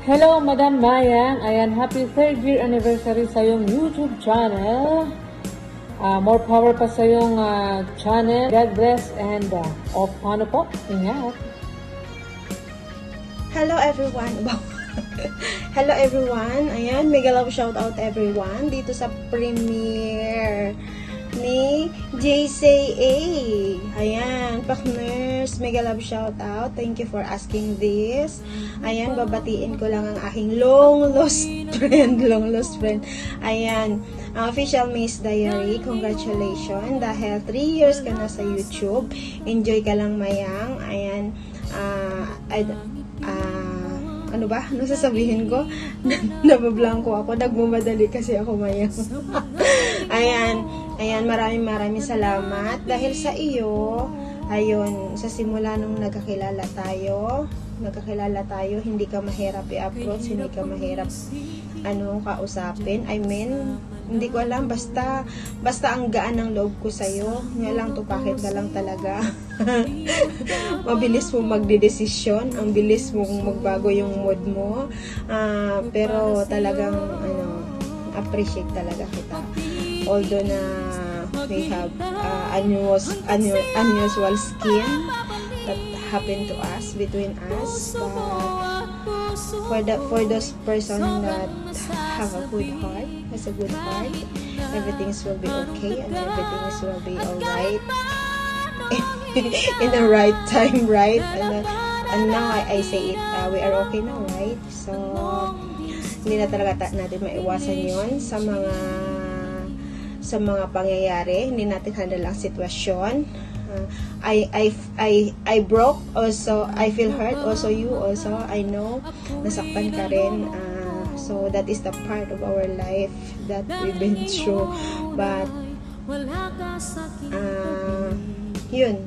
Hello, Madam Mayang. Ayan, happy 3rd year anniversary sa iyong YouTube channel. More power pa sa iyong channel. God bless and paano po? Ingat. Hello everyone. Hello everyone. Ayan, mega love shout out everyone dito sa premiere ni JCA. Ayan, Pakners, mega love shout out. Thank you for asking this. Ayan, babatiin ko lang ang aking long lost friend. Ayan, official Miss Diary, congratulations dahil 3 years ka na sa YouTube. Enjoy ka lang, Mayang. Ayan, ano ba? Ano sasabihin ko? Nabablanko ako. Nagmamadali kasi ako, Mayang. Ayan, maraming salamat. Dahil sa iyo, ayun, sa simula nung nagkakilala tayo, hindi ka mahirap i-approach, hindi ka mahirap, kausapin. I mean, hindi ko alam, basta ang gaan ng loob ko sa'yo. Nga lang, tupakit ka lang talaga. Mabilis mo magdedesisyon, ang bilis mong magbago yung mood mo. Pero talagang, appreciate talaga kita. Although na we have unusual skin that happened to us, between us, but for those person that have a good heart, has a good heart, everything will be okay and everything will be alright in the right time, right? And now I say it, we are okay now, right? So hindi na talaga natin maiwasan yon sa mga pangyayari. Hindi natin handle ang sitwasyon. I broke also, I feel hurt also, you also, I know nasaktan ka rin, so that is the part of our life that we've been through, but yun,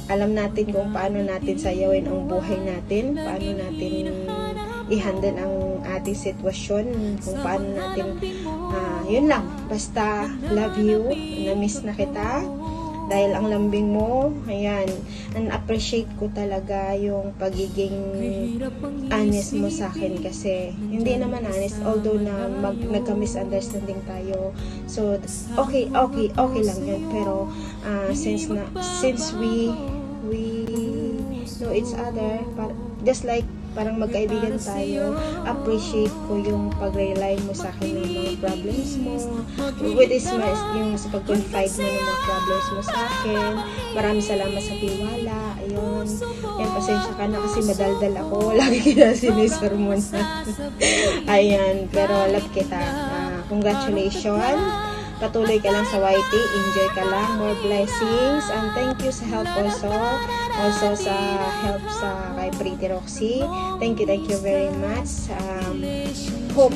alam natin kung paano natin sayawin ang buhay natin, paano natin i-handle ang ating sitwasyon, kung paano natin yun lang, basta love you, na-miss na kita dahil ang lambing mo. Ayan, and appreciate ko talaga yung pagiging honest mo sa akin, kasi hindi naman honest, although na nagka-misunderstanding tayo, so okay lang yun, pero since we know each other, just like parang magkaibigan tayo, appreciate ko yung pag-rely mo sa akin ng mga problems mo, with this yung sa pag-confide mo ng mga problems mo sa akin. Maraming salamat sa tiwala. Ayun, yan, pasensya ka na kasi madaldal ako, lagi kita sinisermon. Ayan, pero love kita. Congratulations, patuloy ka lang sa YT, enjoy ka lang, more blessings, and thank you sa help also sa help sa kay Pretty Roxy. Thank you very much. Hope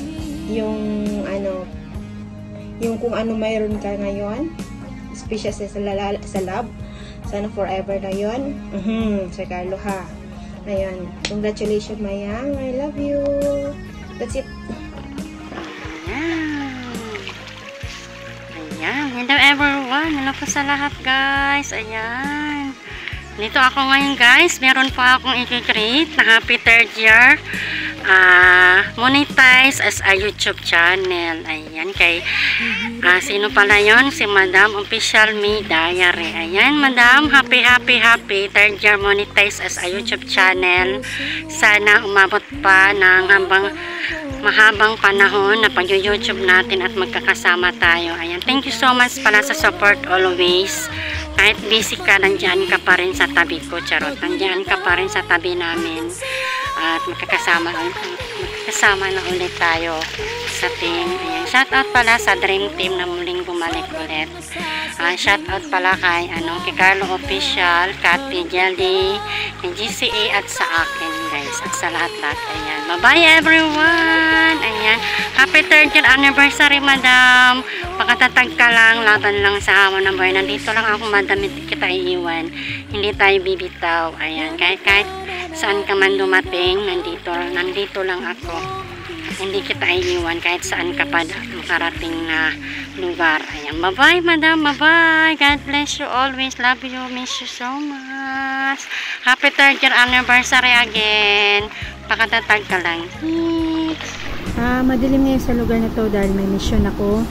yung kung ano mayroon ka ngayon, especially sa love, sana forever na yun. Sa Carlo, ha. Ayan, congratulations, Mayang, I love you. That's it. Ayan, hello everyone, hello po sa lahat, guys. Ayan, dito ako ngayon, guys. Meron po akong i-create na happy 3rd year monetize as a YouTube channel. Ayan, kay sino pala yon? Si Madam Official Me Diary. Ayan, Madam, happy 3rd year monetize as a YouTube channel. Sana umabot pa ng mahabang panahon na pag-YouTube natin at magkakasama tayo. Ayan, thank you so much pala sa support always. Kahit busy ka, nandiyan ka pa rin sa tabi ko, charot. Nandiyan ka pa rin sa tabi namin. At magkakasama na ulit tayo sa team. Ayan, shout out pala sa Dream Team na muling bumalik ulit. Shout out pala kay Carlo Official, Cathy Jelly, kay GCA at sa akin, guys. At sa lahat-lahat. Ayan, bye-bye everyone. Ayan, happy 3rd year anniversary, Madam. Pakatatag ka lang, laban lang sa hamon ng buhay. Nandito lang ako, Madam, hindi kita iiwan. Hindi tayo bibitaw. Ayan, kahit saan ka man dumating, nandito lang ako. Hindi kita iiwan kahit saan ka pa makarating na lugar. Ayan, bye-bye, Madam, bye-bye. God bless you always. Love you, miss you so much. Happy 3rd year anniversary again. Pakatatag ka lang. Madilim ngayon sa lugar na to dahil may mission ako.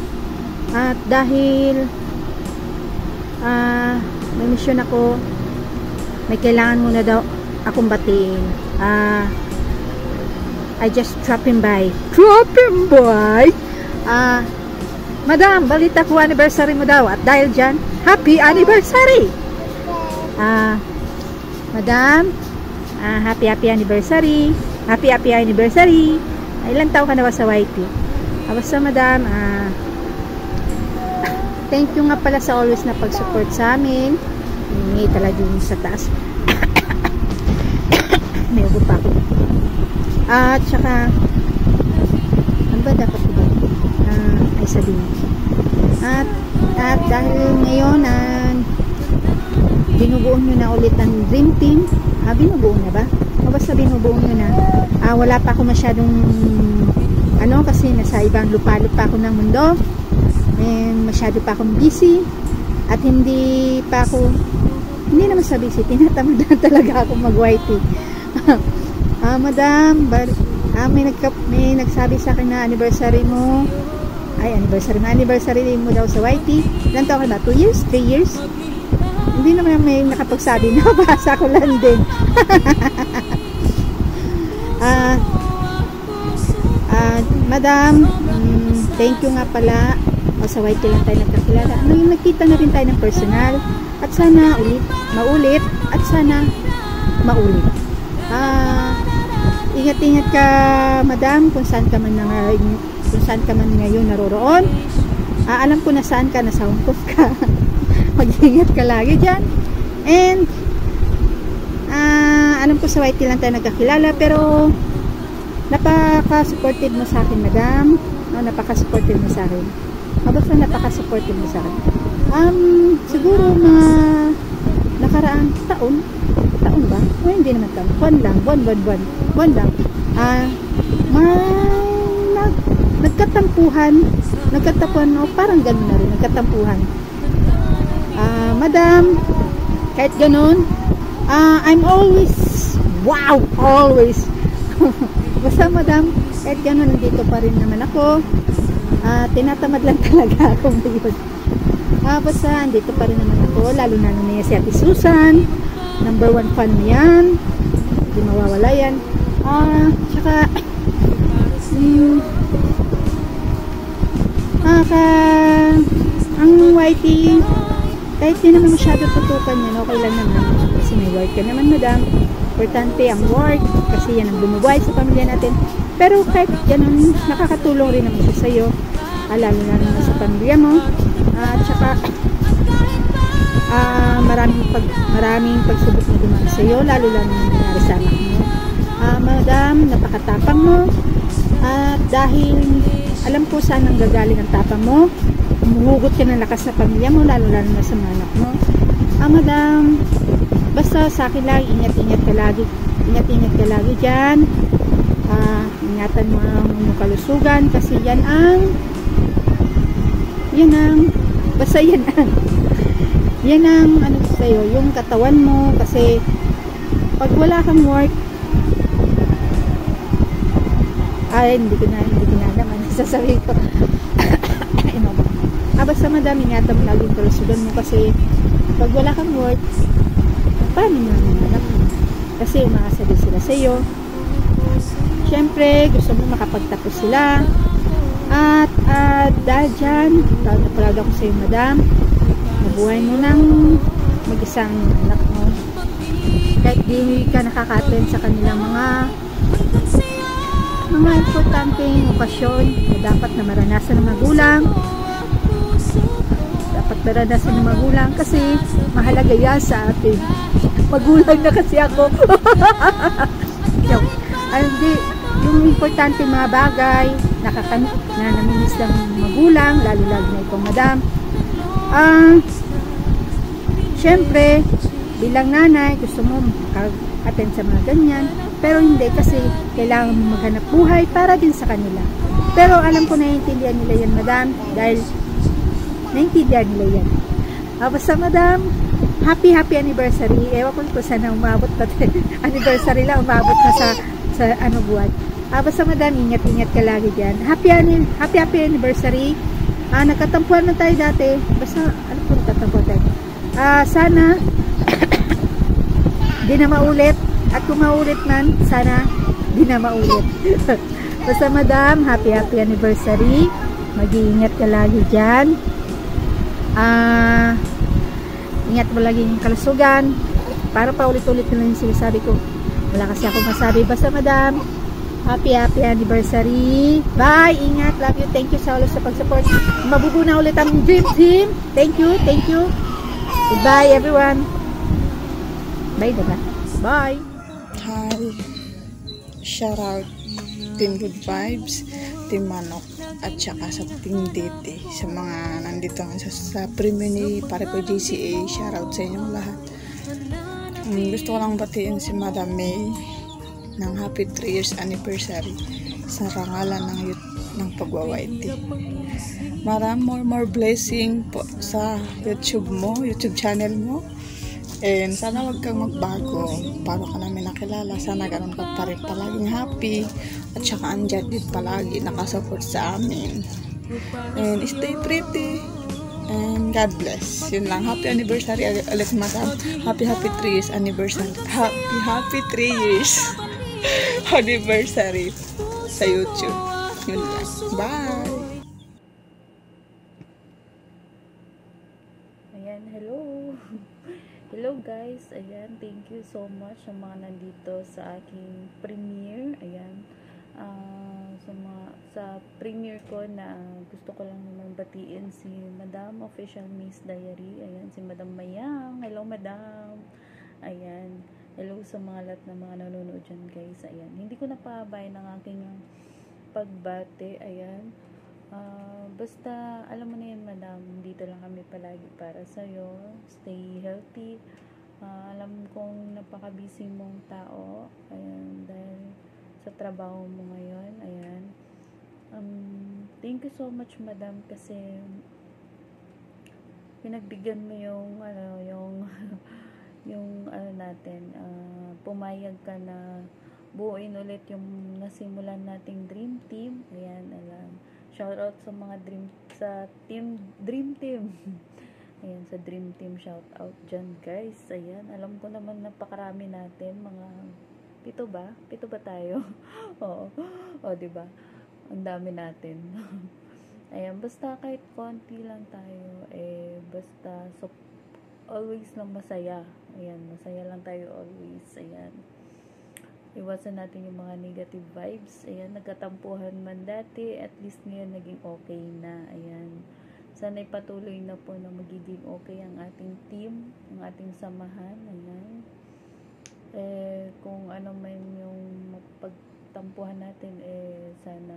At dahil may mission ako, may kailangan muna daw akong batiin. I just dropping by. Madam, balita ko anniversary mo daw. At dahil dyan, happy anniversary! Madam, happy anniversary. Happy anniversary. Ilang taon ka na ba sa YT? Basta madam, thank you nga pala sa always na pag-support sa amin. May talaga yung sa taas. May ubo pa ako. At saka, ano ba dapat ko ba? Ay sabihin. At dahil ngayon, binubuo nyo na ulit ang Dream Team. Binubuo na ba? O basta binubuo nyo na. Wala pa ako masyadong kasi nasa ibang lupa-lupa ako ng mundo. And masyado pa akong busy. At hindi naman sa busy, tinatamad na talaga ako mag-YT. Madam, may nagsabi sa akin na anniversary mo. Anniversary mo daw sa YT. Ilan taon ka ba? 2 years? 3 years? Hindi naman may nakapagsabi. Nabasa ko lang din. Madam, thank you nga pala. Sa YT lang tayo nagkakilala. Nagkita na rin tayo ng personal. At sana maulit. At sana maulit. Ingat-ingat ka, madam, kung saan ka man ngayon naroroon. Alam ko na saan ka, nasa Hong Kong ka. Mag-ingat ka lagi dyan. And alam ko sa YT lang tayo nagkakilala, pero napaka-supportive mo sa akin, madam. Napaka-supportive mo sa akin. Basta napaka-supportive mo sa akin. Siguro mga nakaraang taon ba? O hindi naman taon. Buwan lang. Nagkatampuhan, parang gano'n na rin, nagkatampuhan. Madam, kahit gano'n, I'm always, always. Basta madam, kahit gano'n, nandito pa rin naman ako. Tinatamad lang talaga ako ngayon. Basta, nandito pa rin naman ako, lalo na niya si Ate Susan. Number 1 fan niyan. Hindi mawawala yan. Tsaka, ang YT, kahit di naman masyado tutukan yan, okay lang naman. Kasi may work ka naman, madam. Importante ang work, kasi yan ang bumubuhay sa pamilya natin. Pero kahit ganun, nakakatulong rin naman siya sa'yo. Lalo na naman sa pamilya mo. Tsaka, maraming pagsubok na dumaan sa'yo, lalo lang nangyari sa anak mo. Madam, napakatapang mo. At dahil alam ko saan ang gagaling ang tapang mo, humuhugot ka ng lakas sa pamilya mo, lalo na sa mga anak mo. Madam, basta sa akin lang, ingat-ingat ka lagi. Ingat-ingat ka lagi dyan. Ingatan mo ang kalusugan, kasi yan ang ano sa'yo, yung katawan mo, kasi pag wala kang work, hindi ko na naman sasabihin ko. Basta madam, ingatan mo lagi yung kalusugan mo, kasi pag wala kang work, paano mo naman anak mo? Kasi umaasa din sila sa'yo. Siyempre, gusto mo makapagtapos sila. At dahil dyan, proud ako sa'yo, madam. Mabuhay mo ng mag-isang anak mo. Kahit di ka nakaka-attend sa kanilang mga importanteng okasyon na dapat na maranasan ng magulang. Dapat maranasan ng magulang, kasi mahalaga yan sa atin. Magulang na kasi ako. Yung importante mga bagay na namimiss ng magulang, lalo na itong madam. Syempre, bilang nanay, gusto mo makaka-attend sa mga ganyan, pero hindi, kasi kailangan mo maghanap buhay para din sa kanila. Pero alam ko naiintindihan nila yan, madam, dahil naiintindihan nila yan. Basta madam, happy anniversary. Ewan ko sana umabot pa anniversary lang, umabot na sa sa buwan. Basta madam, ingat-ingat ka lagi dyan. Happy anniversary. Nagkatampuan na tayo dati. Basta, ano po nagkatampuan tayo? Sana, di na maulit. At kung maulit man, sana, di na maulit. Basta madam, happy anniversary. Mag-iingat ka lagi dyan. Ingat mo lagi yung kalusugan. Para paulit-ulit na lang yung sinasabi ko. Wala kasi ako masabi. Basta madam, happy anniversary. Bye! Ingat. Love you. Thank you sa ulit sa pag-support. Mabubuo na ulit ang Dream Team. Thank you. Goodbye everyone. Bye diba? Bye! Hi! Shout out Team Good Vibes, Team Manok, at saka sa Team Dete, sa mga nandito sa premium ni Pare ko JCA. Shout out sa inyong lahat. Gusto ko lang batiin si Madam May ng happy 3 years anniversary sa rangalan ng pagwa-YT. More blessing po sa YouTube channel mo. And sana wag kang magbago. Paano ka namin nakilala? Sana ganun ka pa rin palaging happy. At saka andyan din palagi nakasupport sa amin. And stay pretty. And God bless. Yun lang. Happy anniversary ulit madam. Happy 3 years anniversary. Happy 3 years anniversary sa YouTube. Yun lang. Bye! Ayan, hello guys. Ayan, thank you so much sa mga nandito sa aking premiere. Ayan, sa premiere ko na gusto ko lang naman batiin si Madam Official Miss Diary. Ayan, si Madam Mayang. Hello Madam. Ayan, hello sa mga lahat ng mga nanonood dyan guys. Ayan, hindi ko napahabay ng aking pagbate. Ayan, basta alam mo na yan madam, dito lang kami palagi para sa'yo. Stay healthy. Alam kong napaka-busy mong tao. Ayan, dahil sa trabaho mo ngayon. Ayan, thank you so much madam kasi pinagbigyan mo yung natin, pumayag ka na buuin ulit yung nasimulan nating Dream Team. Ayan, shout out sa mga Dream Team. Ayan, sa Dream Team shout out dyan guys. Ayan, alam ko naman napakarami natin, mga 7 ba? 7 ba tayo? Oo, diba? Ang dami natin. Ayan, basta kahit konti lang tayo, basta always lang masaya. Ayan, masaya lang tayo always. Ayan, iwasan natin yung mga negative vibes. Ayan, nagkatampuhan man dati, at least ngayon naging okay na. Ayan, sana ipatuloy na po na magiging okay ang ating team, ang ating samahan. Ayan, kung ano man yung mapagtampuhan natin, sana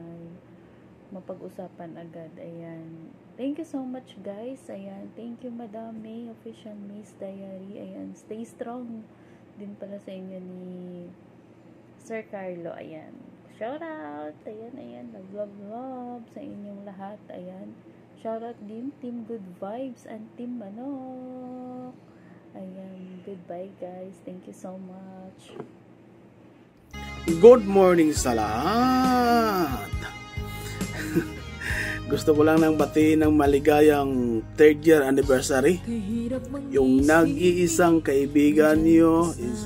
mapag-usapan agad. Ayan, thank you so much guys. Ayan, thank you Madam May Official Miss Diary. Ayan, stay strong din pala sa inyo ni Sir Carlo. Ayan, shout out. Ayan, love sa inyong lahat. Ayan, shout out din Team Good Vibes and Team Manok. Ayan, goodbye guys, thank you so much. Good morning sa lahat. Gusto ko lang nang batiin ng maligayang 3rd year anniversary. Yung nag-iisang kaibigan niyo is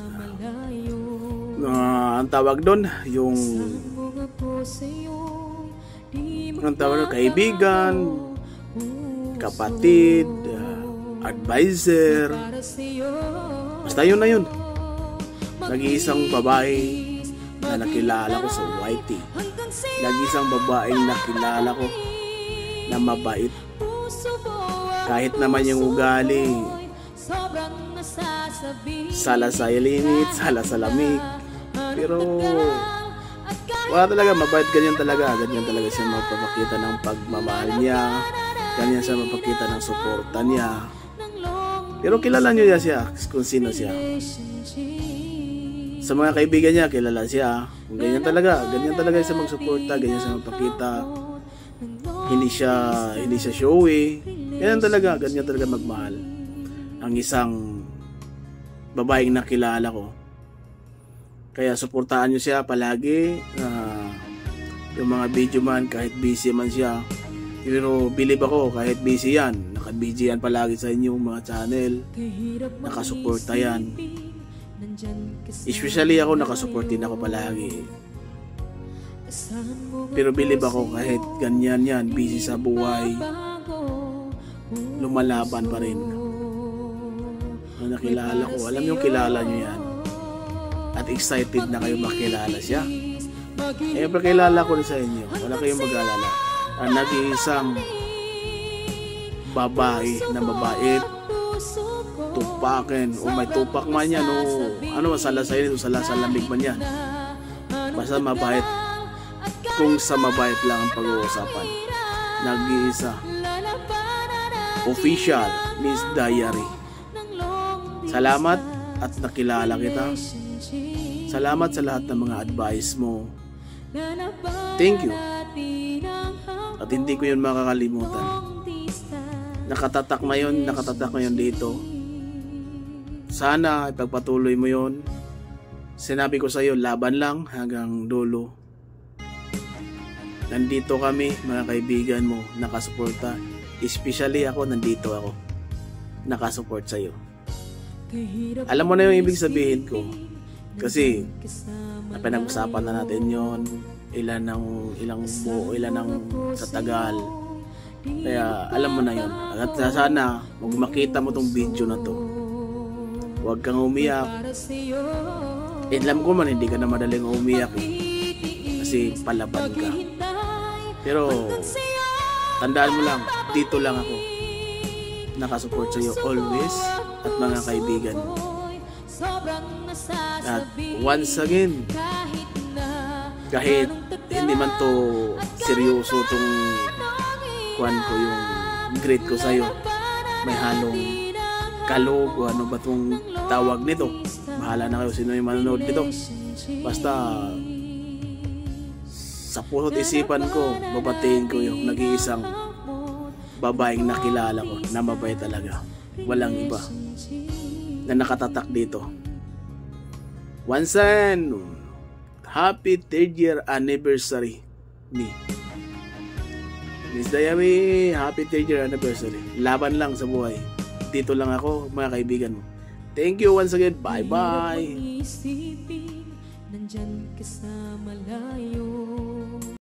ang tawag doon, yung ang tawag doon, kaibigan, kapatid, advisor, basta yun na yun. Nag-iisang babae na nakilala ko sa YT. Nag-iisang babaeng nakilala ko na mabait. Kahit naman yung ugali, sala sa ilinit, sala sa lamig, pero wala talaga, mabait. Ganyan talaga siya magpapakita ng pagmamahal niya, ganyan siya magpapakita ng suporta niya. Pero kilala niyo siya kung sino siya. Sa mga kaibigan niya, kilala siya. Ganyan talaga siya magsuporta, ganyan siya magpakita. Hindi siya showy. Ganyan talaga magmahal ang isang babaeng nakilala ko Kaya suportahan nyo siya palagi. Yung mga video man, kahit busy man siya, pero believe ako, kahit busy yan, naka-busy yan palagi sa inyong mga channel, nakasuporta yan. Especially ako, nakasupport din ako palagi. Pero believe ako, kahit ganyan yan, busy sa buhay, lumalaban pa rin. Na nakilala ko, alam yung kilala nyo yan, at excited na kayo makilala siya. Pakilala ko rin sa inyo, wala kayong mag-alala. Ang nag-iisang babae na mabait, tupakin, o may tupak man yan, o ano, salasay o salasalamig man yan, basta mabait. Kung sa mabait lang ang pag-uusapan, nag-iisa, official Miss Diary. Salamat at nakilala kita. Salamat sa lahat ng mga advice mo. Thank you. At hindi ko yun makakalimutan. Nakatatak ngayon dito. Sana ipagpatuloy mo yun. Sinabi ko sa iyo, laban lang hanggang dulo. Nandito kami, mga kaibigan mo, nakasuporta. Especially ako, nandito ako, nakasupport sa iyo. Alam mo na yung ibig sabihin ko. Kasi napinag-usapan na natin yon, ilan sa tagal. Kaya alam mo na yon. At sana magmakita mo tong video na to, huwag kang umiyak. Alam ko man hindi ka na madaling umiyak kasi palaban ka. Pero tandaan mo lang, dito lang ako, nakasupport sa iyo always, at mga kaibigan mo. At once again, kahit hindi man to seryoso tong kuwan ko, yung greet ko sa'yo, may halong kalog o ano ba tong tawag nito, bahala na kayo sino yung manonood nito. Basta sa puso't isipan ko, babatiin ko yung nag-iisang babaeng nakilala ko na mabait talaga, walang iba, na nakatatak dito. Once again, happy 3rd year anniversary ni Miss Diary. Happy 3rd year anniversary. Laban lang sa buhay. Dito lang ako, mga kaibigan mo. Thank you once again. Bye bye. Nandyan ka sa malayo.